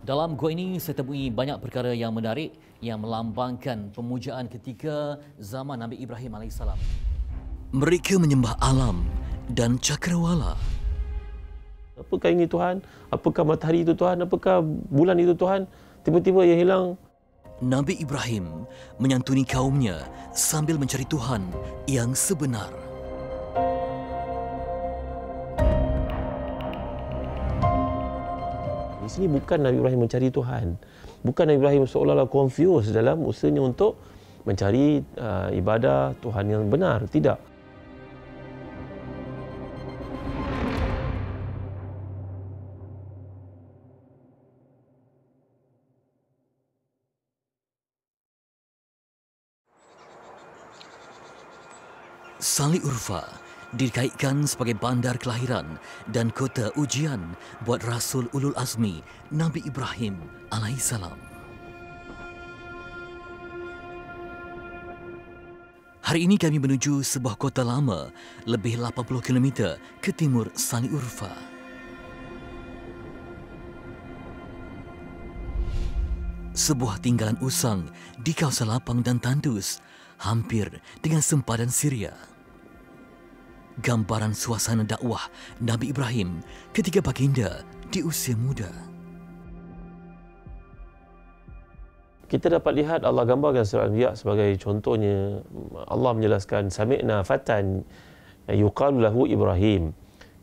Dalam gua ini saya temui banyak perkara yang menarik yang melambangkan pemujaan ketika zaman Nabi Ibrahim alaihissalam. Mereka menyembah alam dan cakrawala. Apakah ini Tuhan? Apakah matahari itu Tuhan? Apakah bulan itu Tuhan? Tiba-tiba ia hilang. Nabi Ibrahim menyantuni kaumnya sambil mencari Tuhan yang sebenar. Di sini bukan Nabi Ibrahim mencari Tuhan. Bukan Nabi Ibrahim seolah-olah confused dalam usahanya untuk mencari ibadah Tuhan yang benar. Tidak. Sali Urfa dikaitkan sebagai bandar kelahiran dan kota ujian buat Rasul Ulul Azmi Nabi Ibrahim alaihissalam. Hari ini kami menuju sebuah kota lama lebih 80 km ke timur Sali Urfa. Sebuah tinggalan usang di kawasan lapang dan tandus hampir dengan sempadan Syria. Gambaran suasana dakwah Nabi Ibrahim ketika baginda di usia muda. Kita dapat lihat Allah gambarkan surah Al-Anbiya sebagai contohnya. Allah menjelaskan sami'na fatan yuqalu lahu Ibrahim.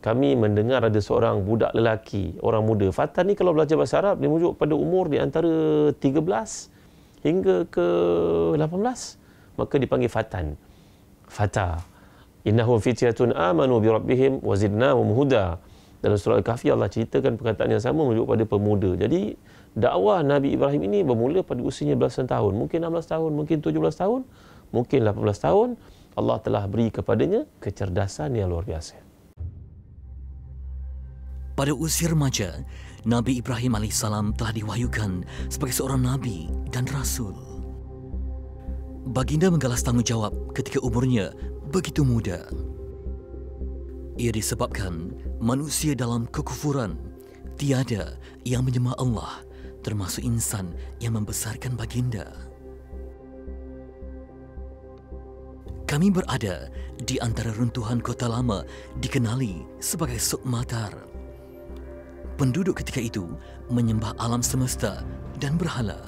Kami mendengar ada seorang budak lelaki, orang muda. Fatan ni kalau belajar bahasa Arab dia merujuk pada umur di antara 13 hingga ke 18. Maka dipanggil fatan. Fata. Innahum fityatun amanu bi rabbihim wa zidnahum huda. Dalam surah Al-Kahfi Allah ceritakan perkataan yang sama merujuk pada pemuda. Jadi dakwah Nabi Ibrahim ini bermula pada usianya belasan tahun, mungkin 16 tahun, mungkin 17 tahun, mungkin 18 tahun. Allah telah beri kepadanya kecerdasan yang luar biasa. Pada usia remaja, Nabi Ibrahim alaihissalam telah diwahyukan sebagai seorang nabi dan rasul. Baginda menggalas tanggungjawab ketika umurnya begitu muda. Ia disebabkan manusia dalam kekufuran, tiada yang menyembah Allah, termasuk insan yang membesarkan baginda. Kami berada di antara runtuhan kota lama dikenali sebagai Suk Matar. Penduduk ketika itu menyembah alam semesta dan berhala.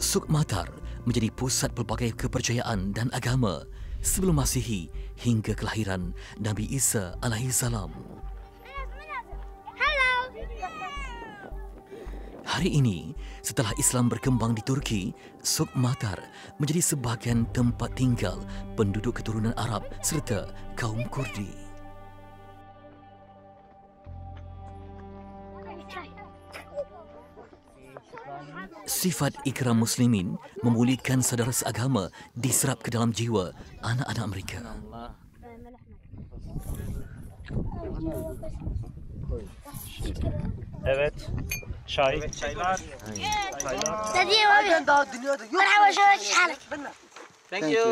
Suk Matar menjadi pusat pelbagai kepercayaan dan agama sebelum Masihi hingga kelahiran Nabi Isa alaihissalam. Hari ini, setelah Islam berkembang di Turki, Suk Matar menjadi sebahagian tempat tinggal penduduk keturunan Arab serta kaum Kurdi. Sifat ikram muslimin memulihkan saudara seagama diserap ke dalam jiwa anak-anak mereka. Evet. Çay. Evet, çaylar. Thank you.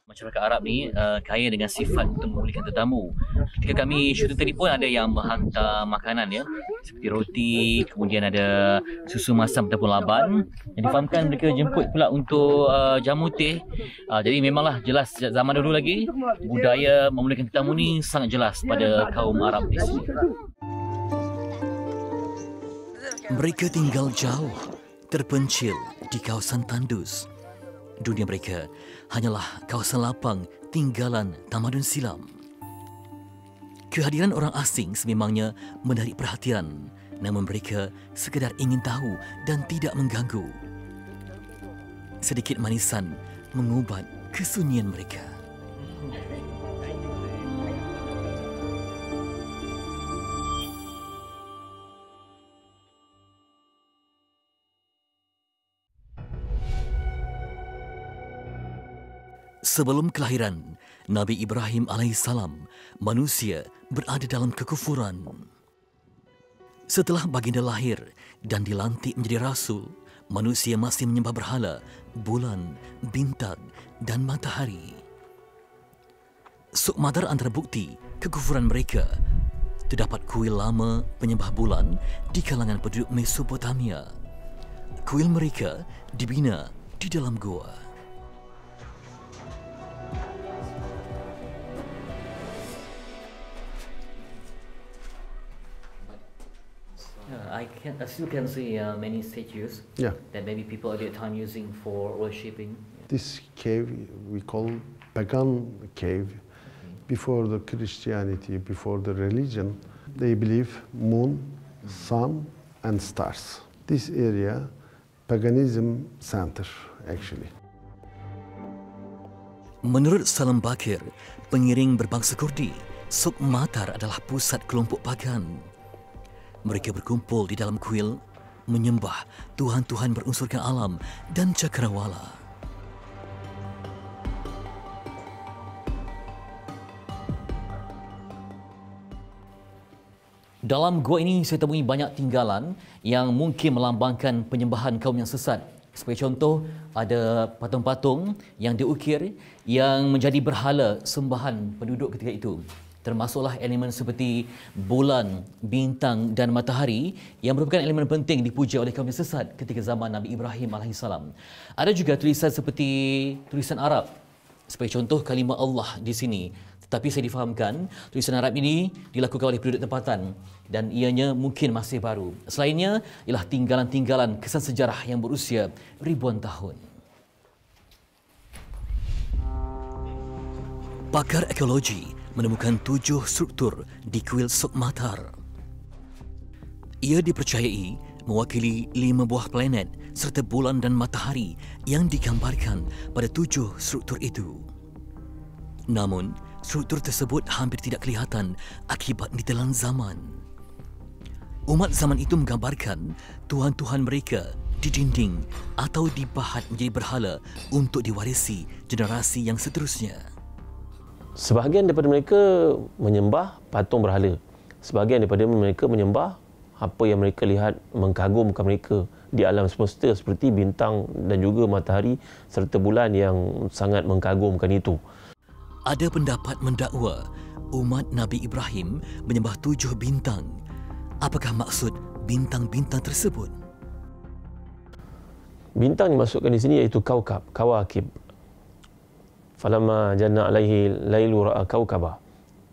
Masyarakat Arab ni kaya dengan sifat untuk memulihkan tetamu. Ketika kami syuting tadi pun ada yang menghantar makanan ya, seperti roti, kemudian ada susu masam ataupun laban. Yang difahamkan mereka jemput pula untuk jamu teh. Jadi memanglah jelas zaman dulu lagi budaya memulihkan tetamu ni sangat jelas pada kaum Arab di sini. Mereka tinggal jauh, terpencil di kawasan tandus. Dunia mereka hanyalah kawasan lapang tinggalan tamadun silam. Kehadiran orang asing sememangnya menarik perhatian, namun mereka sekadar ingin tahu dan tidak mengganggu. Sedikit manisan mengubat kesunyian mereka. Sebelum kelahiran Nabi Ibrahim alaihissalam, manusia berada dalam kekufuran. Setelah baginda lahir dan dilantik menjadi rasul, manusia masih menyembah berhala, bulan, bintang dan matahari. Suk Matar antara bukti kekufuran mereka. terdapat kuil lama penyembah bulan di kalangan penduduk Mesopotamia. Kuil mereka dibina di dalam gua. I still can see many statues Yeah. that maybe people at that time using for worshipping. This cave we call pagan cave. Before the Christianity, before the religion, they believe moon, sun, and stars. This area, paganism center actually. Menurut Salam Bakir, pengiring berbangsa Kurdi, Suk Matar adalah pusat kelompok pagan. Mereka berkumpul di dalam kuil, menyembah tuhan-tuhan berunsurkan alam dan cakrawala. Dalam gua ini saya temui banyak tinggalan yang mungkin melambangkan penyembahan kaum yang sesat. Sebagai contoh, ada patung-patung yang diukir yang menjadi berhala sembahan penduduk ketika itu. Termasuklah elemen seperti bulan, bintang dan matahari yang merupakan elemen penting dipuja oleh kaum yang sesat ketika zaman Nabi Ibrahim AS. Ada juga tulisan seperti tulisan Arab. Sebagai contoh kalimah Allah di sini. Tetapi saya difahamkan tulisan Arab ini dilakukan oleh penduduk tempatan dan ianya mungkin masih baru. Selainnya ialah tinggalan-tinggalan kesan sejarah yang berusia ribuan tahun. Pakar ekologi menemukan 7 struktur di kuil Suk Matar. Ia dipercayai mewakili 5 buah planet serta bulan dan matahari yang digambarkan pada 7 struktur itu. Namun, struktur tersebut hampir tidak kelihatan akibat ditelan zaman. Umat zaman itu menggambarkan tuhan-tuhan mereka di dinding atau dipahat menjadi berhala untuk diwarisi generasi yang seterusnya. Sebahagian daripada mereka menyembah patung berhala. Sebahagian daripada mereka menyembah apa yang mereka lihat mengagumkan mereka di alam semesta seperti bintang dan juga matahari serta bulan yang sangat mengagumkan itu. Ada pendapat mendakwa umat Nabi Ibrahim menyembah 7 bintang. Apakah maksud bintang-bintang tersebut? Bintang yang dimasukkan di sini iaitu kawakib. Falamma janna alaihi lailu ra'a kaukaba.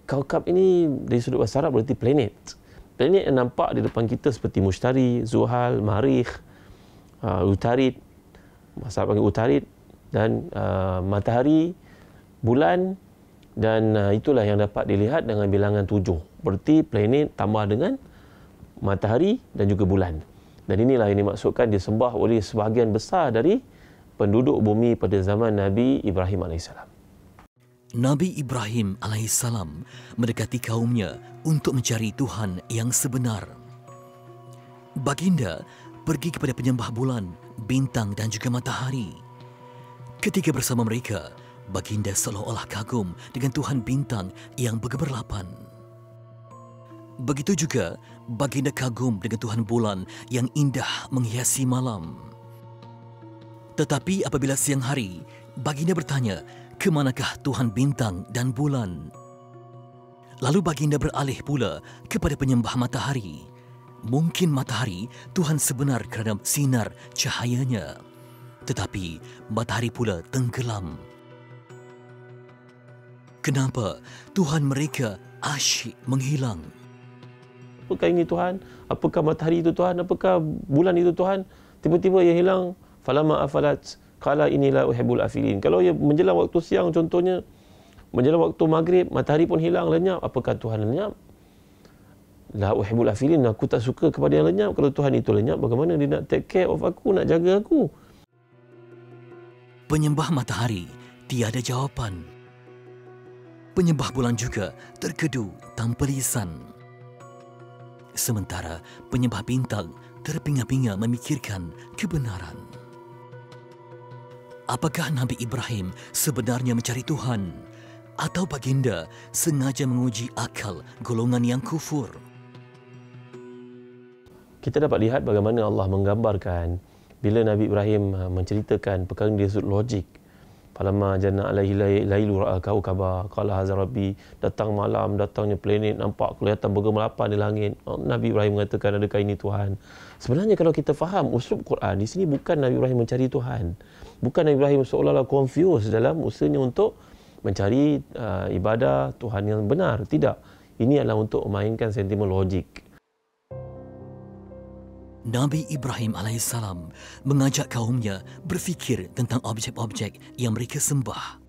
Kaukab ini dari sudut bahasa Arab berarti planet. Planet yang nampak di depan kita seperti Mushtari, Zuhal, Marikh, Utarid, bahasa Arab panggil Utarid, dan matahari, bulan, dan itulah yang dapat dilihat dengan bilangan 7. Berarti planet tambah dengan matahari dan juga bulan. Dan inilah yang dimaksudkan disembah oleh sebahagian besar dari penduduk bumi pada zaman Nabi Ibrahim AS. Nabi Ibrahim AS mendekati kaumnya untuk mencari Tuhan yang sebenar. Baginda pergi kepada penyembah bulan, bintang dan juga matahari. Ketika bersama mereka, Baginda seolah-olah kagum dengan Tuhan bintang yang bergemerlapan. Begitu juga Baginda kagum dengan Tuhan bulan yang indah menghiasi malam. Tetapi apabila siang hari, Baginda bertanya, ke manakah Tuhan bintang dan bulan? Lalu Baginda beralih pula kepada penyembah matahari. Mungkin matahari Tuhan sebenar kerana sinar cahayanya. Tetapi matahari pula tenggelam. Kenapa Tuhan mereka asyik menghilang? Apakah ini Tuhan? Apakah matahari itu Tuhan? Apakah bulan itu Tuhan? Tiba-tiba ia hilang. Falamma afalat qala inni la uhibbul afilin. Kalau ia menjelang waktu siang contohnya, menjelang waktu maghrib, matahari pun hilang, lenyap. Apakah Tuhan lenyap? La uhibbul afilin, aku tak suka kepada yang lenyap. Kalau Tuhan itu lenyap, bagaimana dia nak take care of aku, nak jaga aku? Penyembah matahari tiada jawapan. Penyembah bulan juga terkedu tanpa lisan. Sementara penyembah bintang terpinga-pinga memikirkan kebenaran. Apakah Nabi Ibrahim sebenarnya mencari Tuhan? Atau Baginda sengaja menguji akal golongan yang kufur? Kita dapat lihat bagaimana Allah menggambarkan bila Nabi Ibrahim menceritakan perkara yang disebut logik. Falamma janna alaihi lailu ra'a kaukaba qala hadza rabbi, datang malam, datangnya planet, nampak kelihatan bergelapan di langit. Nabi Ibrahim mengatakan, adakah ini Tuhan? Sebenarnya kalau kita faham uslub Quran di sini, bukan Nabi Ibrahim mencari Tuhan, bukan Nabi Ibrahim seolah-olah confused dalam usahanya untuk mencari ibadah Tuhan yang benar. Tidak, ini adalah untuk memainkan sentimen logik. Nabi Ibrahim AS mengajak kaumnya berfikir tentang objek-objek yang mereka sembah.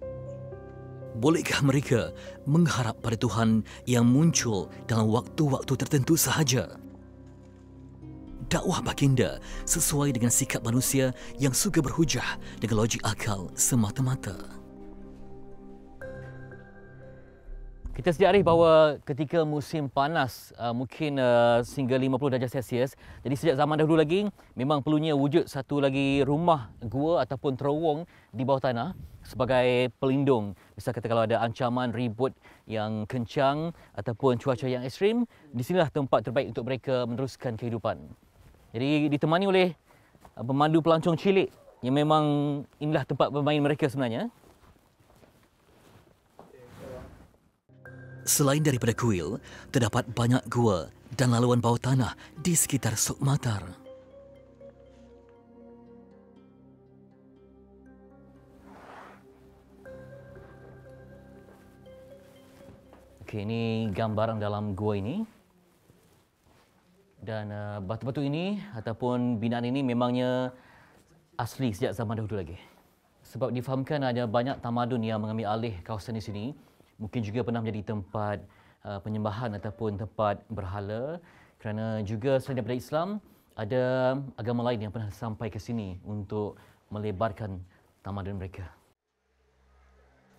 Bolehkah mereka mengharap pada Tuhan yang muncul dalam waktu-waktu tertentu sahaja? Dakwah baginda sesuai dengan sikap manusia yang suka berhujah dengan logik akal semata-mata. Kita sedari bahawa ketika musim panas mungkin sehingga 50 darjah Celsius. Jadi sejak zaman dahulu lagi memang perlunya wujud satu lagi rumah gua ataupun terowong di bawah tanah sebagai pelindung. Misal kata kalau ada ancaman ribut yang kencang ataupun cuaca yang ekstrim, di sinilah tempat terbaik untuk mereka meneruskan kehidupan. Jadi ditemani oleh pemandu pelancong cilik yang memang inilah tempat bermain mereka sebenarnya. Selain daripada kuil, terdapat banyak gua dan laluan bawah tanah di sekitar Suk Matar. Okey, ini gambaran dalam gua ini. Dan batu-batu ini ataupun binaan ini memangnya asli sejak zaman dahulu lagi. Sebab difahamkan ada banyak tamadun yang mengambil alih kawasan di sini. Mungkin juga pernah menjadi tempat penyembahan ataupun tempat berhala, kerana juga selain daripada Islam, ada agama lain yang pernah sampai ke sini untuk melebarkan tamadun mereka.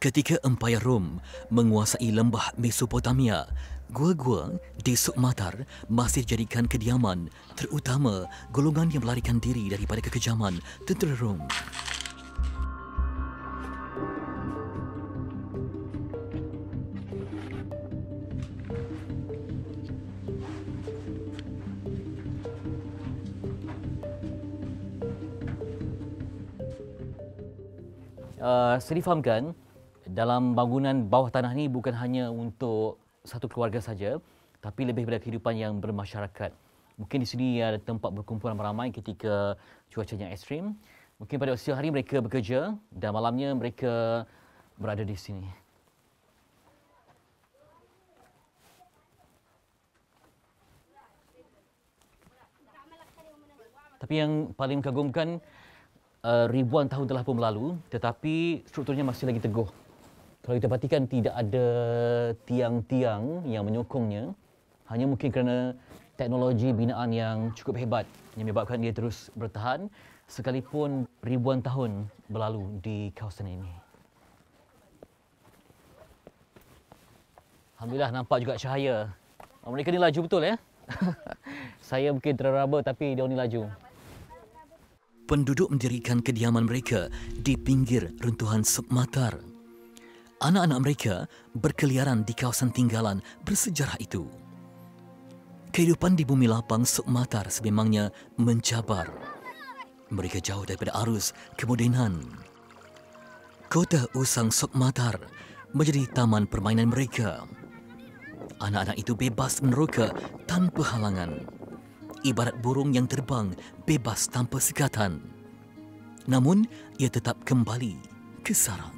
Ketika Empayar Rom menguasai lembah Mesopotamia, gua-gua di Suk Matar masih dijadikan kediaman, terutama golongan yang melarikan diri daripada kekejaman tentera Rom. Saya difahamkan dalam bangunan bawah tanah ini bukan hanya untuk satu keluarga saja, tapi lebih pada kehidupan yang bermasyarakat. Mungkin di sini ada tempat berkumpulan ramai ketika cuacanya ekstrim. Mungkin pada siang hari mereka bekerja dan malamnya mereka berada di sini. Tapi yang paling mengagumkan, ribuan tahun telah pun berlalu, tetapi strukturnya masih lagi teguh. Kalau kita perhatikan, tidak ada tiang-tiang yang menyokongnya, hanya mungkin kerana teknologi binaan yang cukup hebat yang menyebabkan dia terus bertahan sekalipun ribuan tahun berlalu di kawasan ini. Alhamdulillah nampak juga cahaya. Mereka ni laju betul ya. Saya mungkin terraba tapi dia ni laju. Penduduk mendirikan kediaman mereka di pinggir runtuhan Suk Matar. Anak-anak mereka berkeliaran di kawasan tinggalan bersejarah itu. Kehidupan di bumi lapang Suk Matar sememangnya mencabar. Mereka jauh daripada arus kemodenan. Kota usang Suk Matar menjadi taman permainan mereka. Anak-anak itu bebas meneroka tanpa halangan. Ibarat burung yang terbang bebas tanpa sekatan. Namun, ia tetap kembali ke sarang.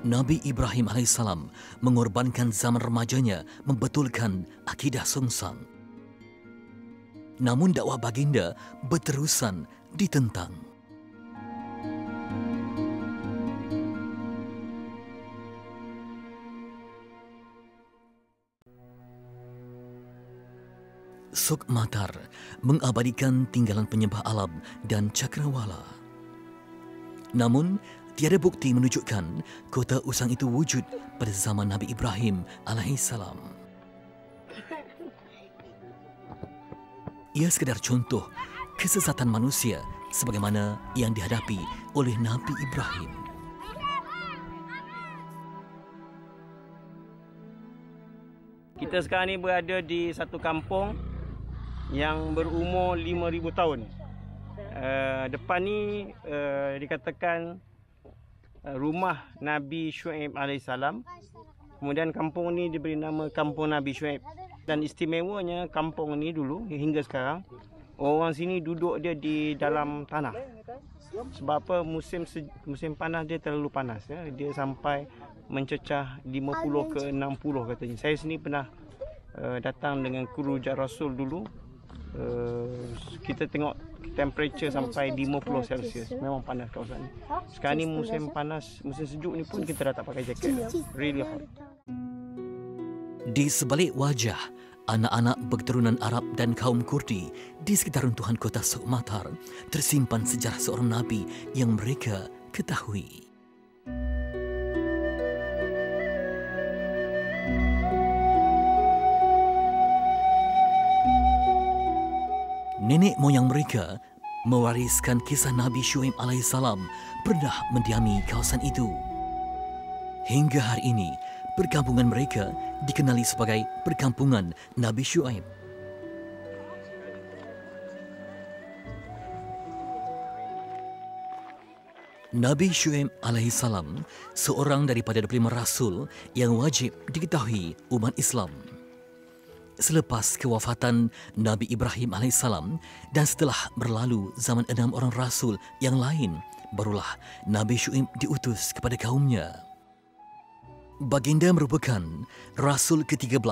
Nabi Ibrahim AS mengorbankan zaman remajanya membetulkan akidah sungsang. Namun dakwah baginda berterusan ditentang. Suk Matar mengabadikan tinggalan penyembah alam dan cakrawala. Namun, tiada bukti menunjukkan kota usang itu wujud pada zaman Nabi Ibrahim alaihissalam. Ia sekadar contoh kesesatan manusia sebagaimana yang dihadapi oleh Nabi Ibrahim. Kita sekarang ni berada di satu kampung yang berumur 5,000 tahun. Depan ni dikatakan rumah Nabi Syuaib alaihissalam. Kemudian kampung ni diberi nama Kampung Nabi Syuaib. Dan istimewanya kampung ni dulu hingga sekarang, orang sini duduk dia di dalam tanah. Sebab apa? Musim panas dia terlalu panas. Ya. Dia sampai mencecah 50 ke 60 katanya. Saya sini pernah datang dengan kru Jar Rasul dulu. Kita tengok temperature sampai 50 Celsius. Memang panas kawasan ni. Sekarang ni musim panas, musim sejuk ni pun kita dah tak pakai jaket. Really hot. Di sebalik wajah anak-anak berketurunan Arab dan kaum Kurdi di sekitar runtuhan kota Sukmatar tersimpan sejarah seorang Nabi yang mereka ketahui. Nenek moyang mereka mewariskan kisah Nabi Syuaib alaihissalam pernah mendiami kawasan itu. Hingga hari ini, perkampungan mereka dikenali sebagai perkampungan Nabi Syuaib. Nabi Syuaib alaihissalam seorang daripada 25 rasul yang wajib diketahui umat Islam. Selepas kewafatan Nabi Ibrahim alaihissalam dan setelah berlalu zaman 6 orang rasul yang lain, barulah Nabi Syuaib diutus kepada kaumnya. Baginda merupakan rasul ke-13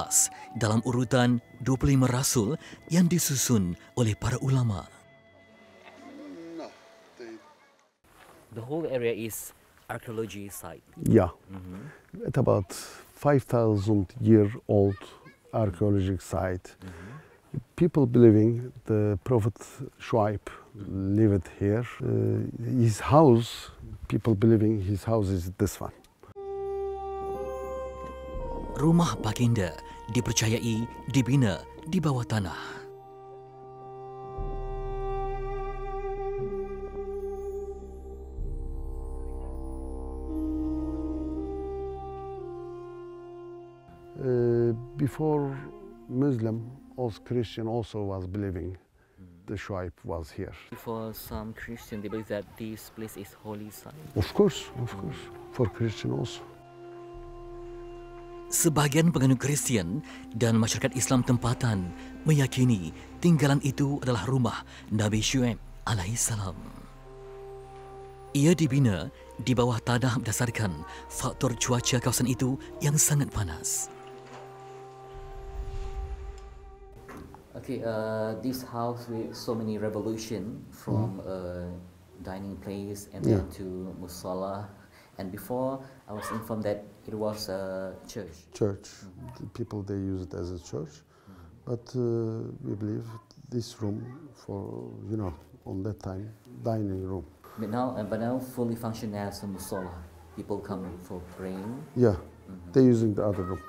dalam urutan 25 rasul yang disusun oleh para ulama. The whole area is archaeology site. Yeah. It's about 5,000-year-old archaeological site. People believing the Prophet Shuaib lived here. His house, people believing his house is this one. Rumah baginda dipercayai dibina di bawah tanah. Before Muslim, also Christian also was believing the Shuaib was here. For some Christian, they believe that this place is holy site. Of course. For Christian also. Sebahagian penganut Kristian dan masyarakat Islam tempatan meyakini tinggalan itu adalah rumah Nabi Syuaib alaihissalam. Ia dibina di bawah tanah berdasarkan faktor cuaca kawasan itu yang sangat panas. Okay, this house with so many revolution from dining place and then to musalla. And before, I was informed that it was a church. The people, they use it as a church. But we believe this room for, on that time, dining room. But now fully function as a musalla. People come for praying. Yeah, they're using the other room.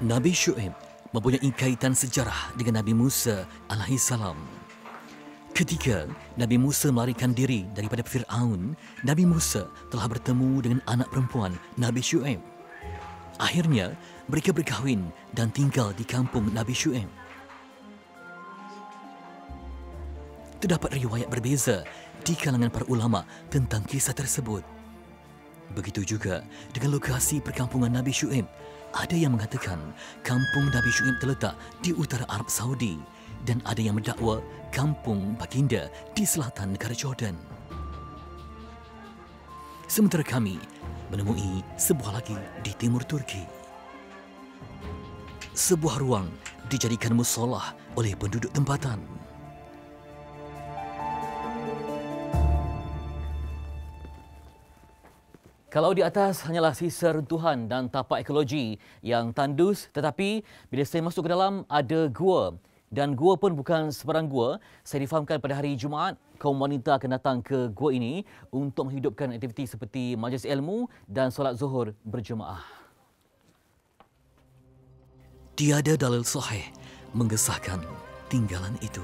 Nabi Syuaib mempunyai kaitan sejarah dengan Nabi Musa alaihissalam. Ketika Nabi Musa melarikan diri daripada Fir'aun, Nabi Musa telah bertemu dengan anak perempuan Nabi Syuaib. Akhirnya, mereka berkahwin dan tinggal di kampung Nabi Syuaib. Terdapat riwayat berbeza di kalangan para ulama tentang kisah tersebut. Begitu juga dengan lokasi perkampungan Nabi Syuaib. Ada yang mengatakan kampung Nabi Syuaib terletak di utara Arab Saudi dan ada yang mendakwa kampung baginda di selatan negara Jordan. Sementara kami menemui sebuah lagi di timur Turki. Sebuah ruang dijadikan musolah oleh penduduk tempatan. Kalau di atas hanyalah sisa runtuhan dan tapak ekologi yang tandus, tetapi bila saya masuk ke dalam ada gua. Dan gua pun bukan sebarang gua. Saya difahamkan pada hari Jumaat, kaum wanita akan datang ke gua ini untuk menghidupkan aktiviti seperti majlis ilmu dan solat zuhur berjemaah. Tiada dalil sahih mengesahkan tinggalan itu.